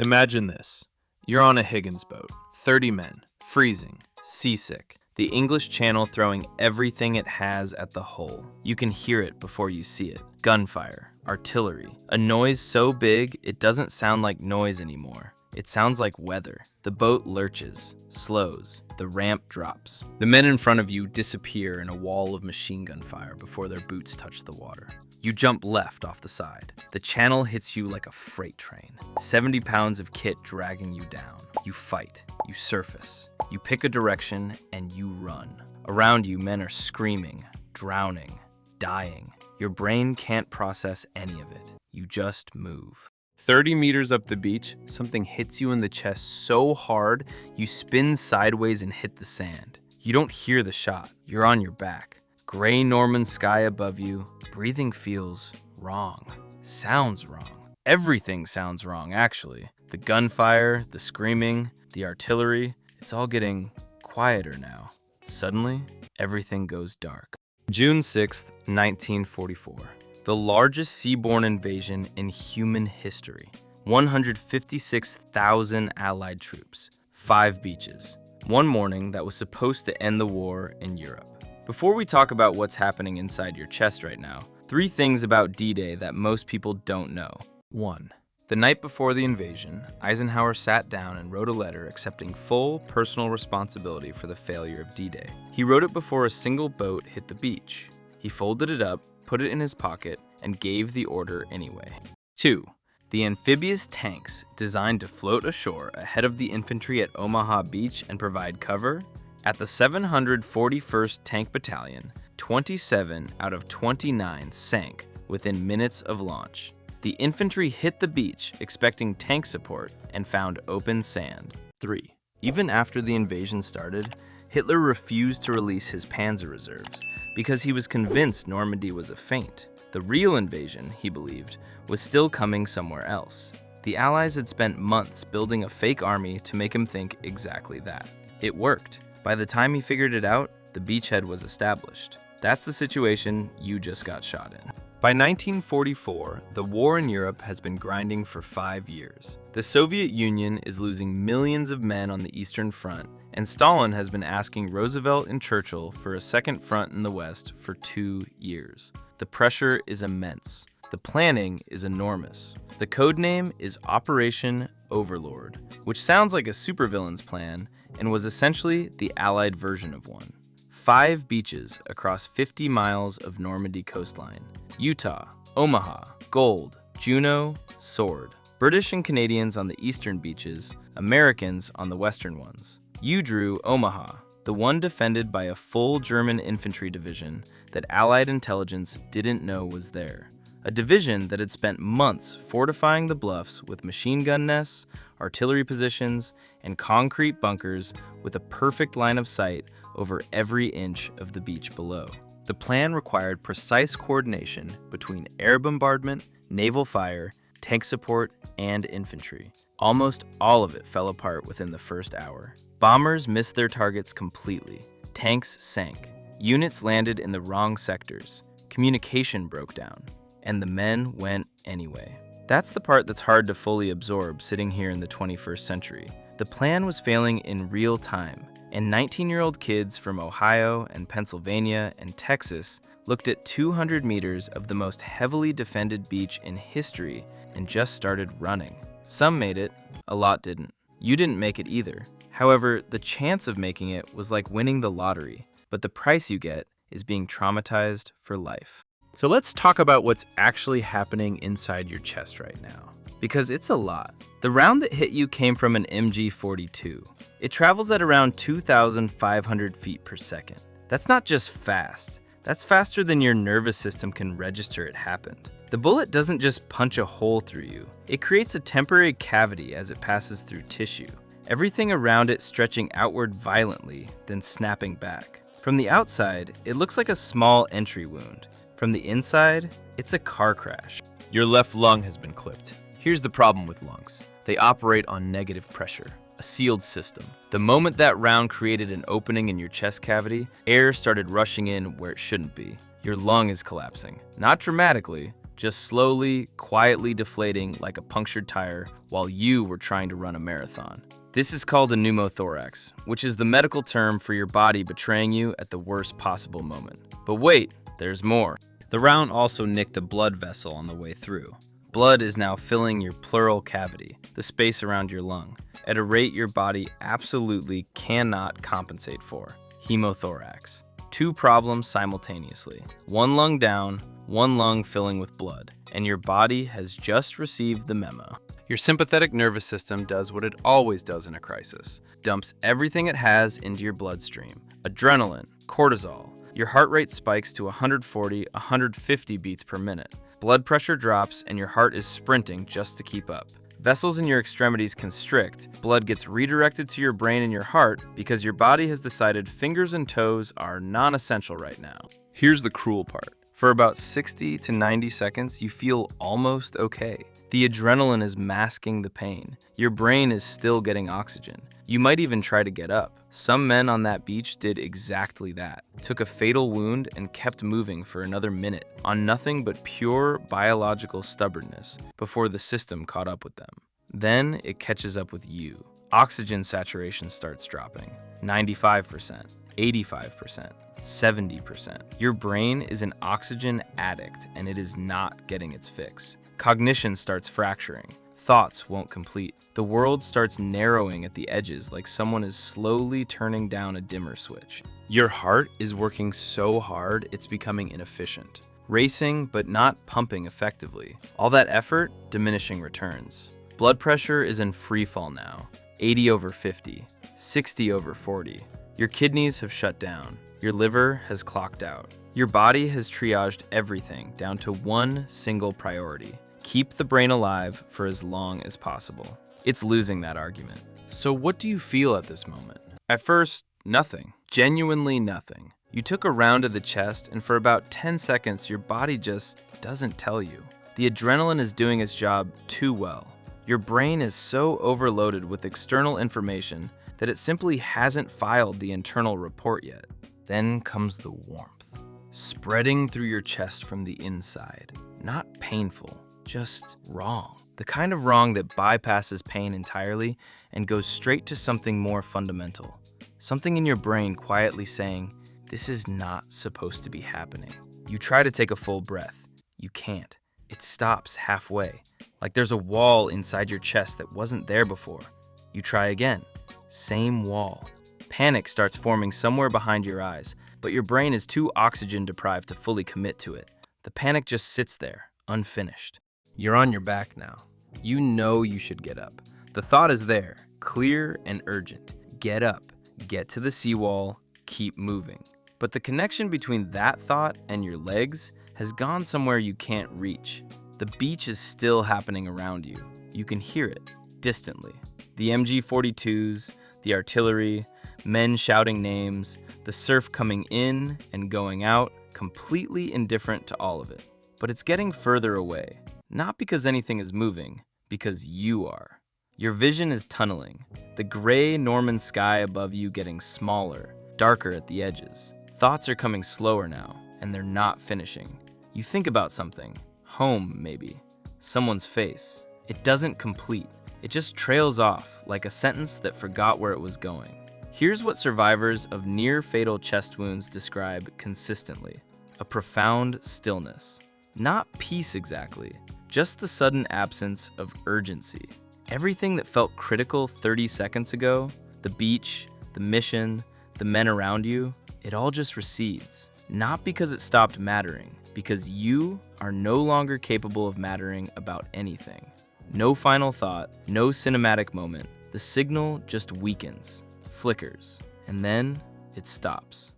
Imagine this. You're on a Higgins boat, 30 men, freezing, seasick. The English Channel throwing everything it has at the hull. You can hear it before you see it. Gunfire, artillery, a noise so big it doesn't sound like noise anymore. It sounds like weather. The boat lurches, slows, the ramp drops. The men in front of you disappear in a wall of machine gun fire before their boots touch the water. You jump left off the side. The channel hits you like a freight train. 70 pounds of kit dragging you down. You fight, you surface, you pick a direction, and you run. Around you, men are screaming, drowning, dying. Your brain can't process any of it. You just move. 30 meters up the beach, something hits you in the chest so hard, you spin sideways and hit the sand. You don't hear the shot. You're on your back. Gray Norman sky above you. Breathing feels wrong. Sounds wrong. Everything sounds wrong, actually. The gunfire, the screaming, the artillery, it's all getting quieter now. Suddenly, everything goes dark. June 6th, 1944. The largest seaborne invasion in human history. 156,000 Allied troops. 5 beaches. One morning that was supposed to end the war in Europe. Before we talk about what's happening inside your chest right now, 3 things about D-Day that most people don't know. 1. The night before the invasion, Eisenhower sat down and wrote a letter accepting full personal responsibility for the failure of D-Day. He wrote it before a single boat hit the beach. He folded it up, put it in his pocket, and gave the order anyway. 2. The amphibious tanks designed to float ashore ahead of the infantry at Omaha Beach and provide cover. At the 741st Tank Battalion, 27 out of 29 sank within minutes of launch. The infantry hit the beach expecting tank support and found open sand. 3. Even after the invasion started, Hitler refused to release his panzer reserves because he was convinced Normandy was a feint. The real invasion, he believed, was still coming somewhere else. The Allies had spent months building a fake army to make him think exactly that. It worked. By the time he figured it out, the beachhead was established. That's the situation you just got shot in. By 1944, the war in Europe has been grinding for 5 years. The Soviet Union is losing millions of men on the Eastern Front, and Stalin has been asking Roosevelt and Churchill for a second front in the West for 2 years. The pressure is immense. The planning is enormous. The code name is Operation Overlord, which sounds like a supervillain's plan and was essentially the Allied version of one. 5 beaches across 50 miles of Normandy coastline. Utah, Omaha, Gold, Juneau, Sword. British and Canadians on the eastern beaches, Americans on the western ones. You drew Omaha, the one defended by a full German infantry division that Allied intelligence didn't know was there. A division that had spent months fortifying the bluffs with machine gun nests, artillery positions, and concrete bunkers with a perfect line of sight over every inch of the beach below. The plan required precise coordination between air bombardment, naval fire, tank support, and infantry. Almost all of it fell apart within the first hour. Bombers missed their targets completely. Tanks sank. Units landed in the wrong sectors. Communication broke down. And the men went anyway. That's the part that's hard to fully absorb sitting here in the 21st century. The plan was failing in real time, and 19-year-old kids from Ohio and Pennsylvania and Texas looked at 200 meters of the most heavily defended beach in history and just started running. Some made it, a lot didn't. You didn't make it either. However, the chance of making it was like winning the lottery, but the price you get is being traumatized for life. So let's talk about what's actually happening inside your chest right now, because it's a lot. The round that hit you came from an MG-42. It travels at around 2,500 feet per second. That's not just fast. That's faster than your nervous system can register it happened. The bullet doesn't just punch a hole through you. It creates a temporary cavity as it passes through tissue. Everything around it stretching outward violently, then snapping back. From the outside, it looks like a small entry wound. From the inside, it's a car crash. Your left lung has been clipped. Here's the problem with lungs. They operate on negative pressure, a sealed system. The moment that round created an opening in your chest cavity, air started rushing in where it shouldn't be. Your lung is collapsing. Not dramatically, just slowly, quietly deflating like a punctured tire while you were trying to run a marathon. This is called a pneumothorax, which is the medical term for your body betraying you at the worst possible moment. But wait, there's more. The round also nicked a blood vessel on the way through. Blood is now filling your pleural cavity, the space around your lung, at a rate your body absolutely cannot compensate for. Hemothorax. Two problems simultaneously. One lung down, one lung filling with blood, and your body has just received the memo. Your sympathetic nervous system does what it always does in a crisis. Dumps everything it has into your bloodstream. Adrenaline, cortisol. Your heart rate spikes to 140, 150 beats per minute. Blood pressure drops and your heart is sprinting just to keep up. Vessels in your extremities constrict. Blood gets redirected to your brain and your heart because your body has decided fingers and toes are non-essential right now. Here's the cruel part. For about 60 to 90 seconds, you feel almost okay. The adrenaline is masking the pain. Your brain is still getting oxygen. You might even try to get up. Some men on that beach did exactly that. Took a fatal wound and kept moving for another minute on nothing but pure biological stubbornness before the system caught up with them. Then it catches up with you. Oxygen saturation starts dropping. 95%, 85%. 70%. Your brain is an oxygen addict and it is not getting its fix. Cognition starts fracturing. Thoughts won't complete. The world starts narrowing at the edges like someone is slowly turning down a dimmer switch. Your heart is working so hard it's becoming inefficient. Racing but not pumping effectively. All that effort, diminishing returns. Blood pressure is in free fall now. 80 over 50, 60 over 40. Your kidneys have shut down. Your liver has clocked out. Your body has triaged everything down to one single priority. Keep the brain alive for as long as possible. It's losing that argument. So what do you feel at this moment? At first, nothing. Genuinely nothing. You took a round of the chest and for about 10 seconds your body just doesn't tell you. The adrenaline is doing its job too well. Your brain is so overloaded with external information that it simply hasn't filed the internal report yet. Then comes the warmth, spreading through your chest from the inside. Not painful, just wrong. The kind of wrong that bypasses pain entirely and goes straight to something more fundamental. Something in your brain quietly saying, this is not supposed to be happening. You try to take a full breath. You can't. It stops halfway, like there's a wall inside your chest that wasn't there before. You try again. Same wall. Panic starts forming somewhere behind your eyes, but your brain is too oxygen deprived to fully commit to it. The panic just sits there, unfinished. You're on your back now. You know you should get up. The thought is there, clear and urgent. Get up, get to the seawall, keep moving. But the connection between that thought and your legs has gone somewhere you can't reach. The beach is still happening around you. You can hear it, distantly. The MG-42s, the artillery, men shouting names, the surf coming in and going out, completely indifferent to all of it. But it's getting further away, not because anything is moving, because you are. Your vision is tunneling, the gray Norman sky above you getting smaller, darker at the edges. Thoughts are coming slower now, and they're not finishing. You think about something, home maybe, someone's face. It doesn't complete. It just trails off like a sentence that forgot where it was going. Here's what survivors of near-fatal chest wounds describe consistently: a profound stillness. Not peace exactly, just the sudden absence of urgency. Everything that felt critical 30 seconds ago, the beach, the mission, the men around you, it all just recedes. Not because it stopped mattering, because you are no longer capable of mattering about anything. No final thought, no cinematic moment. The signal just weakens, flickers, and then it stops.